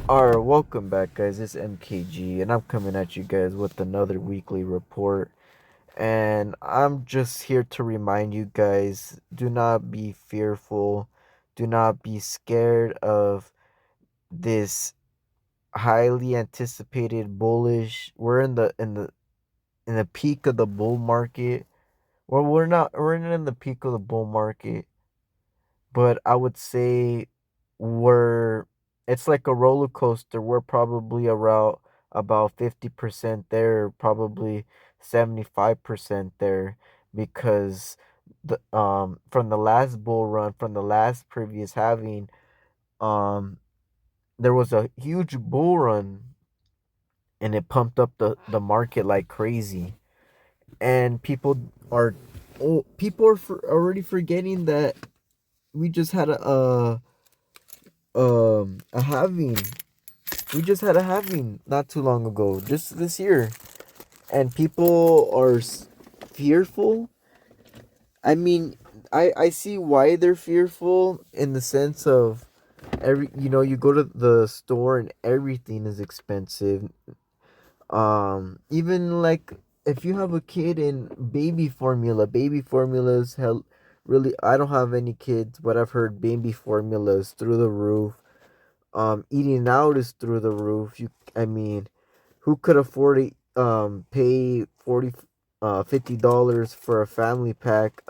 Alright, welcome back, guys. It's MKG, and I'm coming at you guys with another weekly report. And I'm just here to remind you guys, do not be fearful, do not be scared of this highly anticipated bullish. We're in the peak of the bull market. Well, we're not in the peak of the bull market, but I would say we're it's like a roller coaster. We're probably around about 50% there, probably 75% there because the from the last bull run, from the last previous halving, um there was a huge bull run and it pumped up the market like crazy. And are already forgetting that we just had a halving. We just had a halving not too long ago, just this year, and people are fearful. I mean, I see why they're fearful in the sense of you go to the store and everything is expensive. Even like if you have a kid in baby formula is hell. Really, I don't have any kids, but I've heard baby formula is through the roof. Eating out is through the roof. I mean, who could afford to pay $50 for a family pack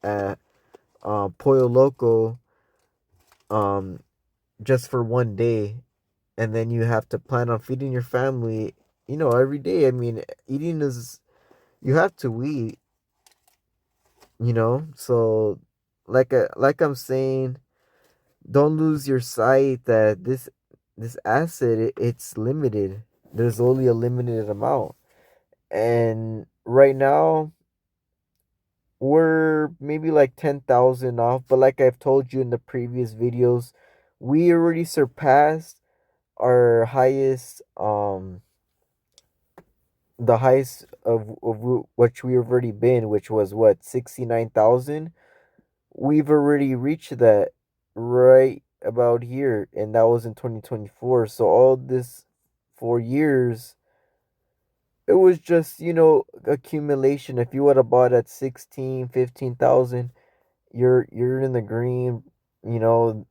at Pollo Loco um just for one day, and then you have to plan on feeding your family, every day. I mean, eating is you have to eat, so like I'm saying, don't lose your sight that this asset, it's limited. There's only a limited amount. And right now we're maybe like 10,000 off, but like I've told you in the previous videos, we already surpassed our highest the highest of which we've already been, which was what, 69,000. We've already reached that right about here, and that was in 2024. So all this 4 years, it was just, accumulation. If you would have bought at 16, 15,000, you're in the green, you know,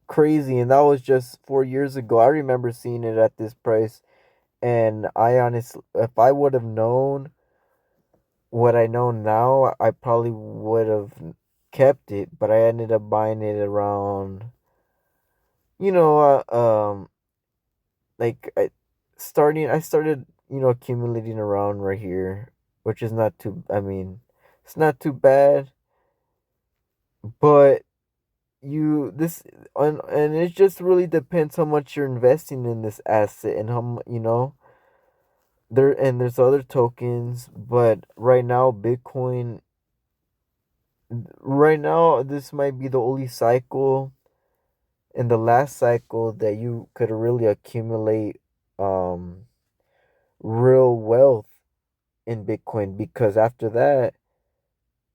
crazy. And that was just 4 years ago. I remember seeing it at this price, and I honestly, if I would have known what I know now, I probably would have kept it, but I ended up buying it around, you know, like I started, accumulating around right here, which is not too, I mean, it's not too bad, but you, this, and it just really depends how much you're investing in this asset and there's other tokens, but right now, this might be the only cycle in the last cycle that you could really accumulate um real wealth in Bitcoin, because after that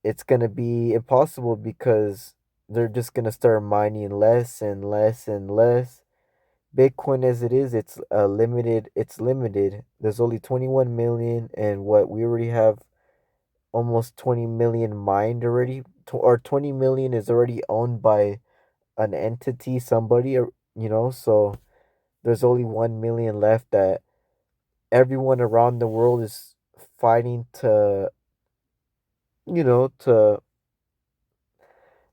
it's gonna be impossible because they're just gonna start mining less and less and less. Bitcoin as it is, it's limited. There's only 21 million, and what we already have almost 20 million mined already, or 20 million is already owned by an entity, somebody, or so there's only 1 million left that everyone around the world is fighting to, you know to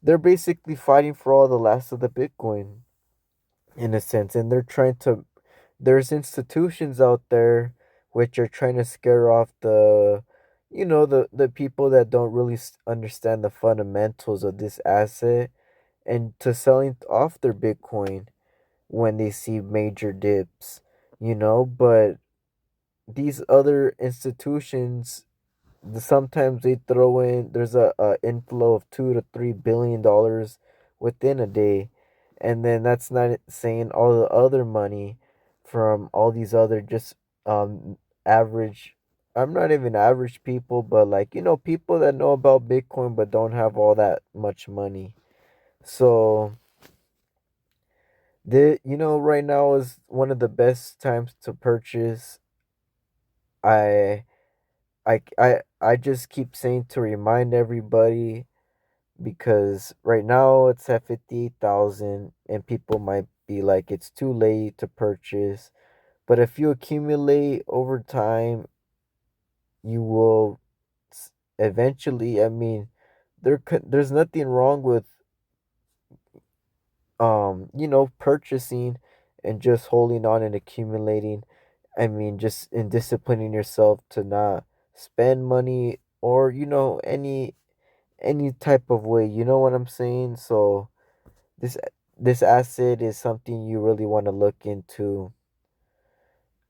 they're basically fighting for all the last of the Bitcoin, in a sense. And there's institutions out there which are trying to scare off the people that don't really understand the fundamentals of this asset, and to selling off their Bitcoin when they see major dips, but these other institutions, sometimes they throw in, there's a inflow of $2 to $3 billion within a day, and then that's not saying all the other money from all these other just average, I'm not even average people, but like, people that know about Bitcoin but don't have all that much money. So Right now is one of the best times to purchase. I I just keep saying to remind everybody because right now it's at 58,000 and people might be like it's too late to purchase. But if you accumulate over time, you will eventually, I mean, there's nothing wrong with purchasing and just holding on and accumulating. I mean, just in disciplining yourself to not spend money or any type of way. You know what I'm saying? So this this asset is something you really want to look into.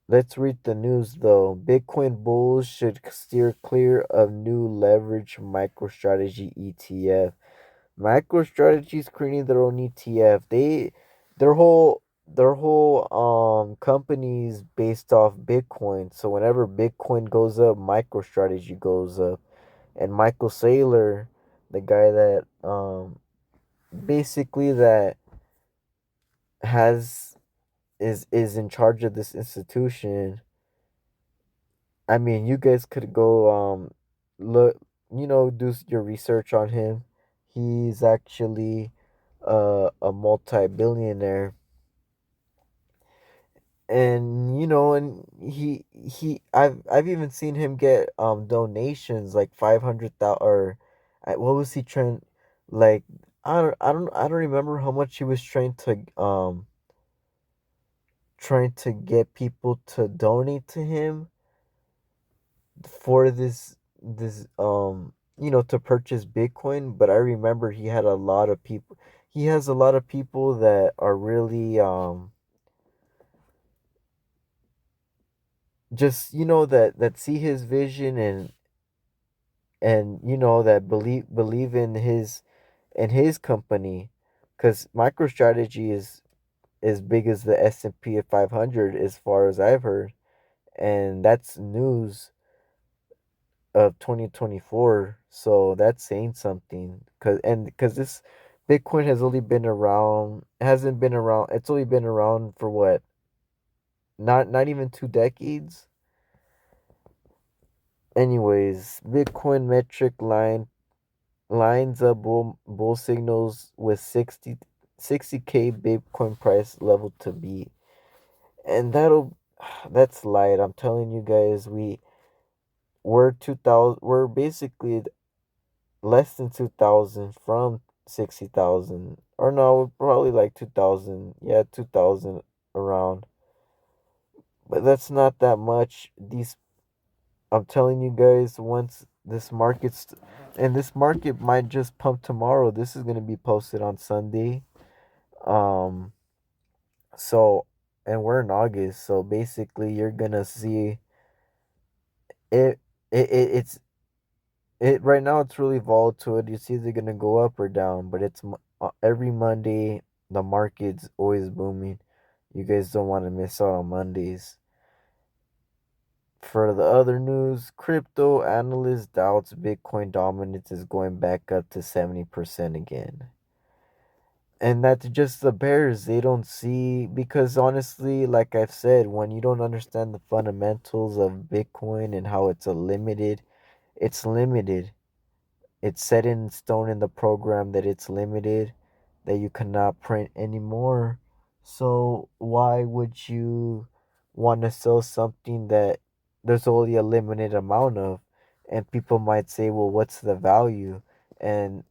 Let's read the news though. Bitcoin bulls should steer clear of new leverage microstrategy ETF. MicroStrategy is creating their own ETF. Their whole company is based off Bitcoin. So whenever Bitcoin goes up, MicroStrategy goes up. And Michael Saylor, the guy that basically that has is in charge of this institution. I mean, you guys could go look, do your research on him. He's actually a multi-billionaire, and I've even seen him get donations like 500,000 or what was he trying, like I don't remember how much he was trying to get people to donate to him for this to purchase Bitcoin. But I remember he has a lot of people that are really just that see his vision and that believe in his company, because MicroStrategy is as big as the S&P 500 as far as I've heard, and that's news of 2024. So that's saying something, because this Bitcoin hasn't been around. It's only been around for what, not even 2 decades. Anyways, Bitcoin metric lines up bull signals with 60K Bitcoin price level to beat, and that's light. I'm telling you guys, we're basically less than 2,000 from 60,000. Or no, probably like 2,000. Yeah, 2,000 around. But that's not that much. I'm telling you guys, once this market might just pump tomorrow. This is going to be posted on Sunday. Um, so, and we're in August. So basically, you're going to see it, it's, right now it's really volatile. It's either gonna go up or down, but every Monday the market's always booming. You guys don't want to miss out on Mondays. For the other news, crypto analyst doubts Bitcoin dominance is going back up to 70% again. And that's just the bears. They don't see, because honestly, like I've said, when you don't understand the fundamentals of Bitcoin and how it's limited. It's set in stone in the program that it's limited, that you cannot print anymore. So why would you want to sell something that there's only a limited amount of? And people might say, well, what's the value? And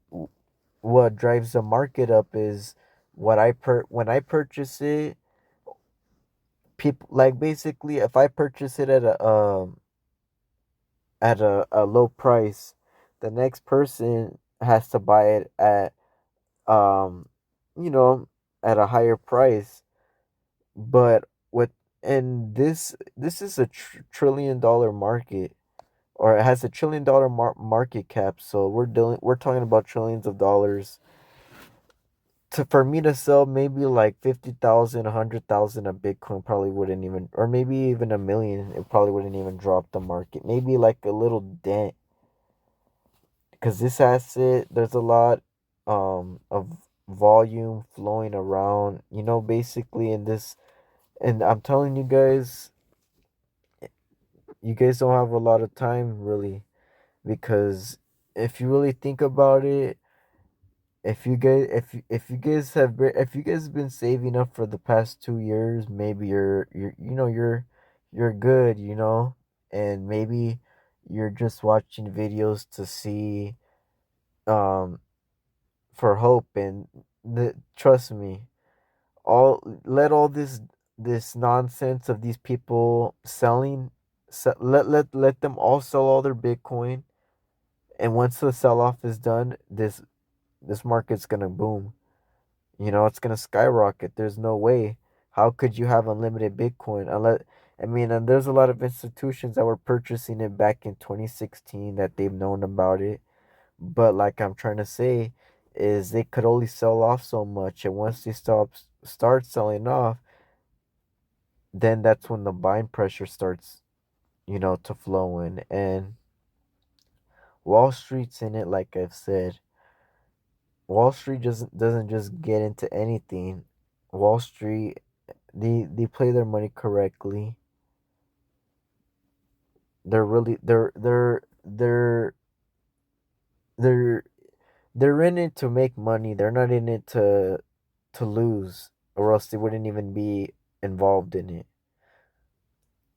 what drives the market up is when I purchase it, people like basically if I purchase it at a low price, the next person has to buy it um you know at a higher price. But with and this is a trillion-dollar market, or it has a trillion-dollar market cap. So we're talking about trillions of dollars. To For me to sell maybe like 50,000, 100,000 of Bitcoin probably wouldn't even, or maybe even a million, it probably wouldn't even drop the market. Maybe like a little dent, because this asset, there's a lot of volume flowing around, basically in this. And I'm telling you guys, you guys don't have a lot of time really, because if you really think about it, if you guys have been saving up for the past 2 years, maybe you're good, and maybe you're just watching videos to see, um for hope. And trust me, all this nonsense of these people selling, let them all sell all their Bitcoin, and once the sell off is done, this market's gonna boom. It's gonna skyrocket. There's no way. How could you have unlimited Bitcoin unless, I mean, and there's a lot of institutions that were purchasing it back in 2016 that they've known about it. But like I'm trying to say, is they could only sell off so much, and once they start selling off, then that's when the buying pressure starts, to flow in. And Wall Street's in it, like I've said. Wall Street doesn't just get into anything. Wall Street, they play their money correctly. They're really they're they're in it to make money. They're not in it to lose, or else they wouldn't even be involved in it.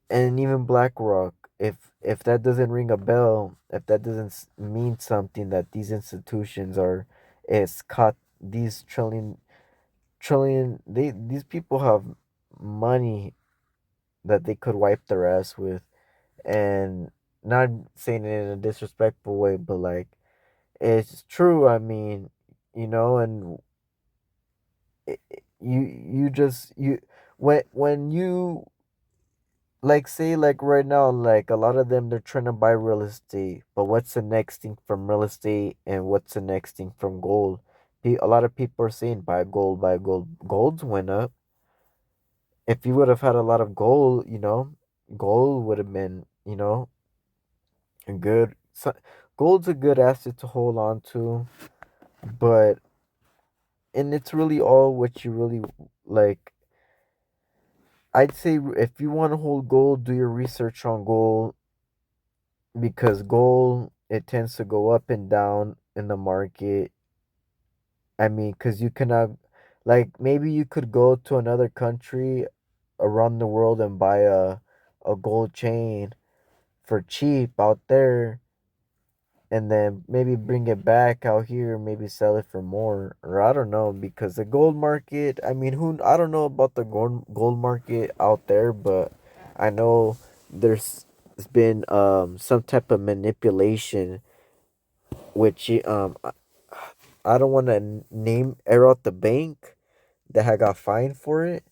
And even BlackRock, if that doesn't ring a bell, if that doesn't mean something, that these institutions are, is cut these trillion, these people have money that they could wipe their ass with. And not saying it in a disrespectful way, but like, it's true. I mean, and you just you when you, like, say, like right now, like a lot of them, they're trying to buy real estate, but what's the next thing from real estate, and what's the next thing from gold? A lot of people are saying buy gold, buy gold. Gold's went up. If you would have had a lot of gold, gold would have been, a good. Gold's a good asset to hold on to, but, and it's really all what you really like. I'd say if you want to hold gold, do your research on gold, because gold, it tends to go up and down in the market. I mean, because you cannot, like, maybe you could go to another country around the world and buy a gold chain for cheap out there, and then maybe bring it back out here, maybe sell it for more, or I don't know, because the gold market, I mean, who, I don't know about the gold market out there, but I know there's been some type of manipulation, which I don't want to name air out the bank that had got fined for it,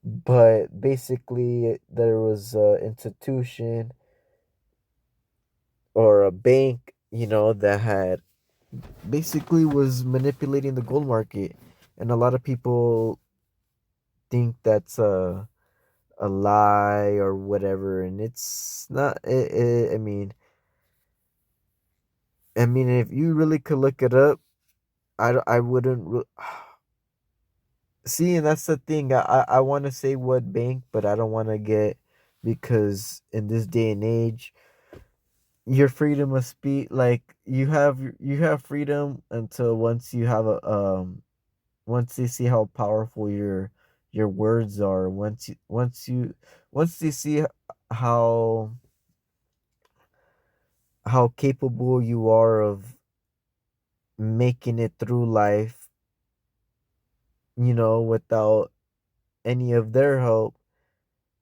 but basically there was a institution or a bank, that had basically was manipulating the gold market, and a lot of people think that's a lie or whatever, and it's not. I mean, if you really could look it up, I wouldn't see, and that's the thing. I want to say what bank, but I don't want to get, because in this day and age, your freedom of speech, like, you have freedom until once you have a once they see how powerful your words are, once they see how how capable you are of making it through life, without any of their help,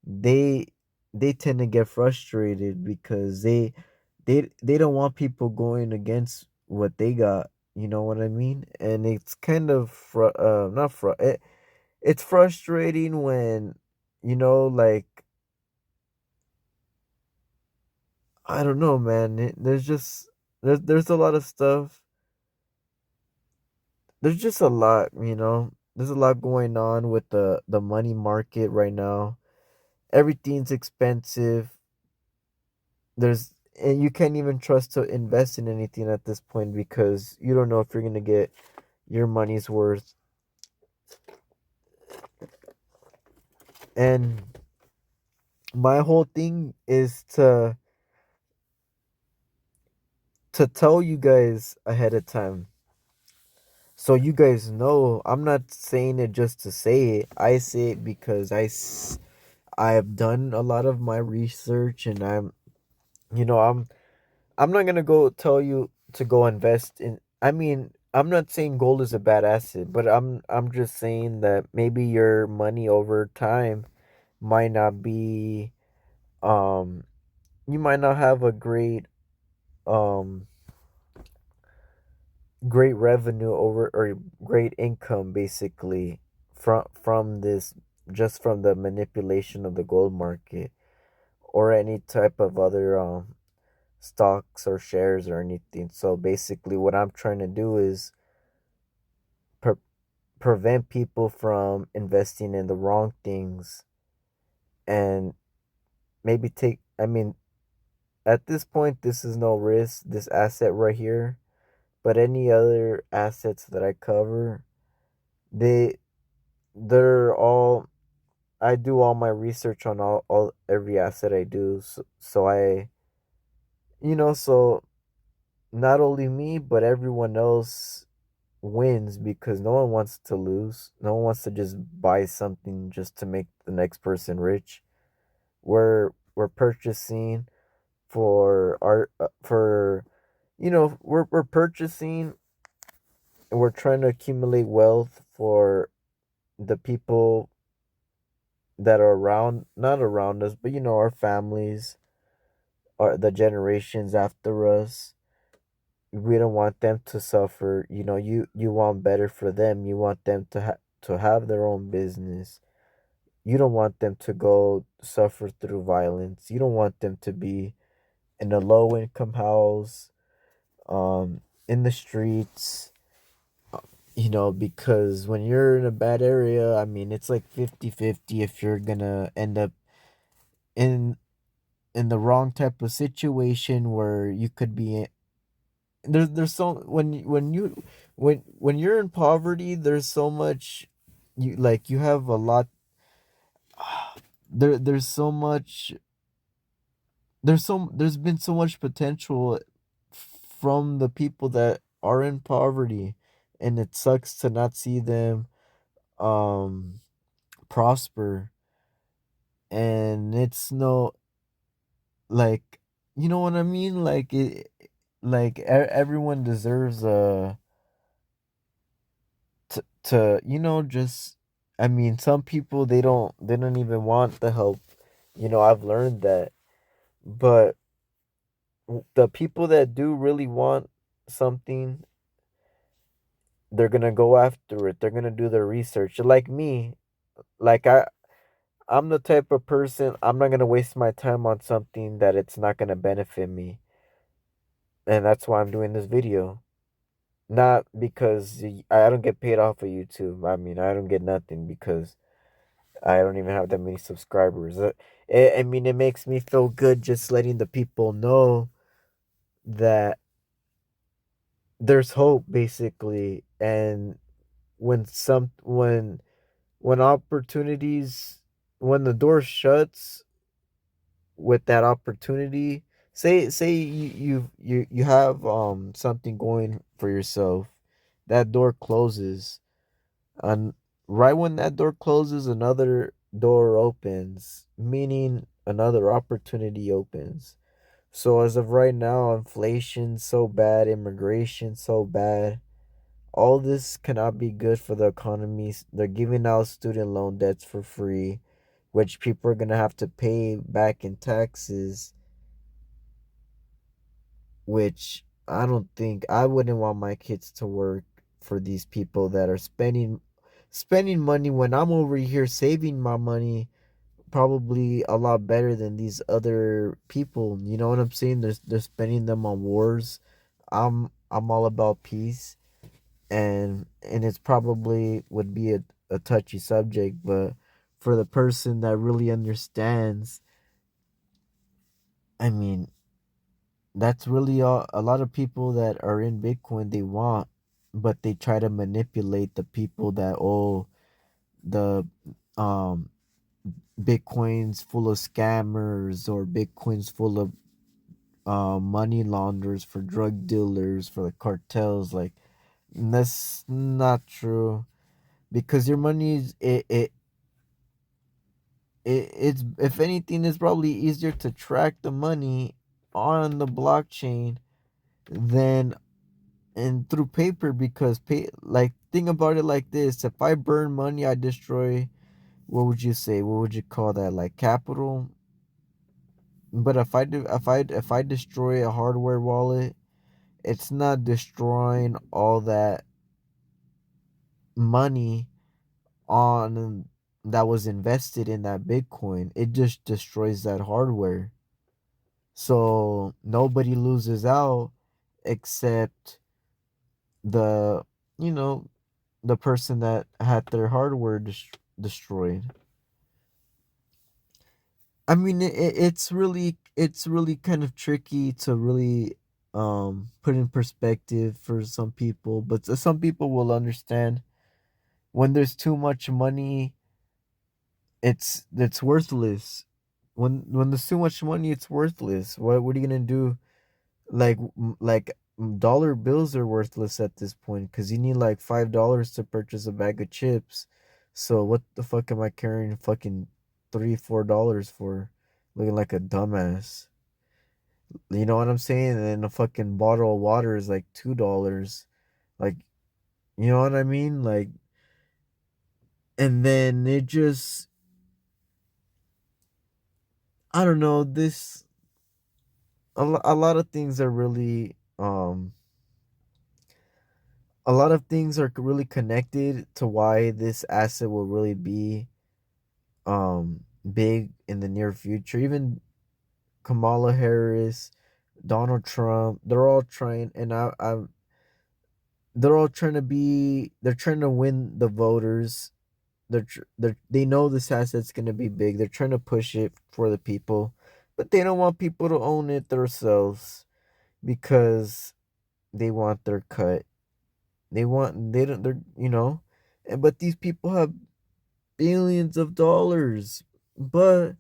they they tend to get frustrated, because they don't want people going against what they got, you know what I mean? And it's kind of not it's frustrating when, like, I don't know, man. There's just there's a lot of stuff. There's just a lot, There's a lot going on with the money market right now. Everything's expensive. And you can't even trust to invest in anything at this point, because you don't know if you're gonna get your money's worth. And my whole thing is to tell you guys ahead of time, so you guys know. I'm not saying it just to say it. I say it because I have done a lot of my research, and I'm not gonna go tell you to go invest in. I mean, I'm not saying gold is a bad asset, but I'm just saying that maybe your money over time might not be um you might not have a um great revenue over, or great income basically, from this, just from the manipulation of the gold market, or any type of other stocks or shares or anything. So basically what I'm trying to do is pre- prevent people from investing in the wrong things, and maybe take, I mean, at this point this is no risk, this asset right here, but any other assets that I cover, they they're all, I do all my research on all every asset I do, so I, so not only me but everyone else wins, because no one wants to lose. No one wants to just buy something just to make the next person rich. We're purchasing for our for we're purchasing, and we're trying to accumulate wealth for the people that are around, not around us, but our families, or the generations after us. We don't want them to suffer. You want better for them. You want them to have their own business. You don't want them to go suffer through violence. You don't want them to be in a low income house, in the streets, because when you're in a bad area, I mean, it's like 50-50 if you're gonna end up in in the wrong type of situation where you could be. There's so when you're in poverty, there's so much, you have a lot. There's so much, there's been so much potential from the people that are in poverty, and it sucks to not see them um prosper. And it's no, like, you know what I mean, everyone deserves to just, I mean, some people, they don't even want the help. I've learned that. But the people that do really want something, they're gonna go after it. They're gonna do their research. Like me, like I'm the type of person, I'm not gonna waste my time on something that it's not gonna benefit me. And that's why I'm doing this video. Not because I don't get paid off of YouTube. I mean, I don't get nothing because I don't even have that many subscribers. I mean, it makes me feel good just letting the people know that there's hope, basically. And when opportunities, when the door shuts with that opportunity, say you have something going for yourself, that door closes, and right when that door closes, another door opens, meaning another opportunity opens. So as of right now, inflation's so bad, immigration so bad. All this cannot be good for the economies. They're giving out student loan debts for free, which people are gonna have to pay back in taxes, which I don't think, I wouldn't want my kids to work for these people that are spending money when I'm over here saving my money probably a lot better than these other people. You know what I'm saying? They're spending them on wars. I'm all about peace, and it's probably would be a touchy subject, but for the person that really understands, I mean, that's really all a lot of people that are in Bitcoin they want. but they try to manipulate the people that, oh, the um Bitcoin's full of scammers, or Bitcoin's full of money launderers for drug dealers, for the cartels. Like, that's not true, because your money is it's, if anything, it's probably easier to track the money on the blockchain than and through paper, because like, think about it like this: if I burn money, I destroy, what would you say, what would you call that, like capital? But if I destroy a hardware wallet, it's not destroying all that money on that was invested in that Bitcoin. It just destroys that hardware. So nobody loses out except the, you know, the person that had their hardware destroyed. I mean, it's really kind of tricky to really put in perspective for some people, but some people will understand. When there's too much money, it's worthless. When there's too much money, it's worthless. What are you gonna do? Dollar bills are worthless at this point, because you need like $5 to purchase a bag of chips. So what the fuck am I carrying fucking $3-4 for, looking like a dumbass? You know what I'm saying? And then a fucking bottle of water is like $2. Like, you know what I mean? Like, and then it just, I don't know, this, a lot of things are really a lot of things are really connected to why this asset will really be big in the near future. Even Kamala Harris, Donald Trump, they're all trying, and they're all trying to be, they're trying to win the voters. They know this asset's going to be big. They're trying to push it for the people, but they don't want people to own it themselves, because they want their cut. They don't, they're, but these people have billions of dollars, but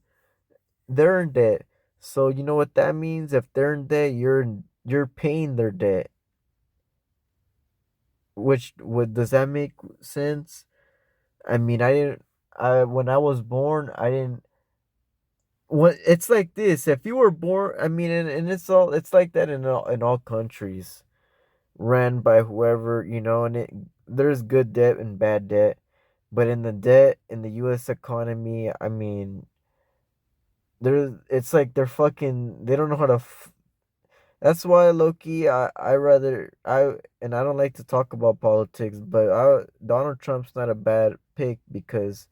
they're in debt. So you know what that means? If they're in debt, you're paying their debt. Which, what does that make sense? I mean, I didn't. I When I was born, I didn't. What it's like this: if you were born, I mean, and it's like that in all countries ran by whoever, and there's good debt and bad debt. But in the debt in the U.S. economy, I mean, it's like they don't know how to. That's why, Loki, I rather I and I don't like to talk about politics, but Donald Trump's not a bad pick, because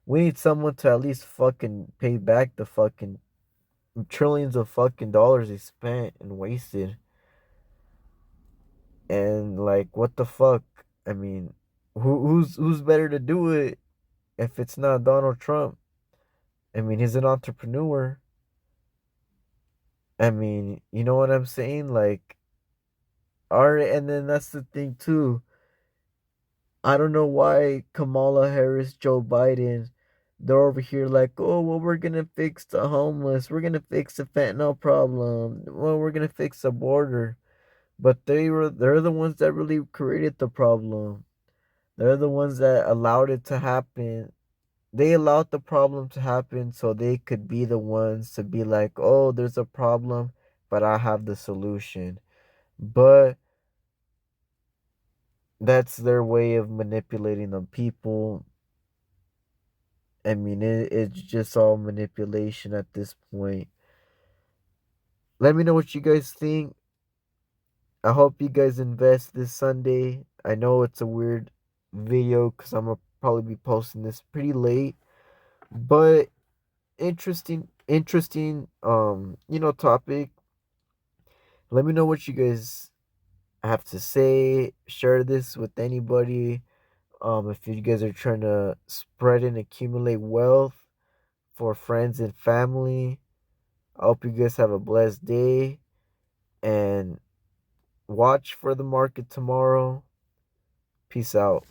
we need someone to at least fucking pay back the fucking trillions of fucking dollars he spent and wasted. And like, what the fuck? I mean, who's better to do it if it's not Donald Trump? I mean, he's an entrepreneur. I mean, you know what I'm saying? Like, alright, and then that's the thing too. I don't know why Kamala Harris, Joe Biden, they're over here like, oh, well, we're gonna fix the homeless, we're gonna fix the fentanyl problem, well, we're gonna fix the border. But they're the ones that really created the problem. They're the ones that allowed it to happen. They allowed the problem to happen so they could be the ones to be like, oh, there's a problem, but I have the solution. But that's their way of manipulating the people. I mean, it's just all manipulation at this point. Let me know what you guys think. I hope you guys invest this Sunday. I know it's a weird video because I'm gonna probably be posting this pretty late, but interesting, topic. Let me know what you guys have to say. Share this with anybody. If you guys are trying to spread and accumulate wealth for friends and family, I hope you guys have a blessed day, and watch for the market tomorrow. Peace out.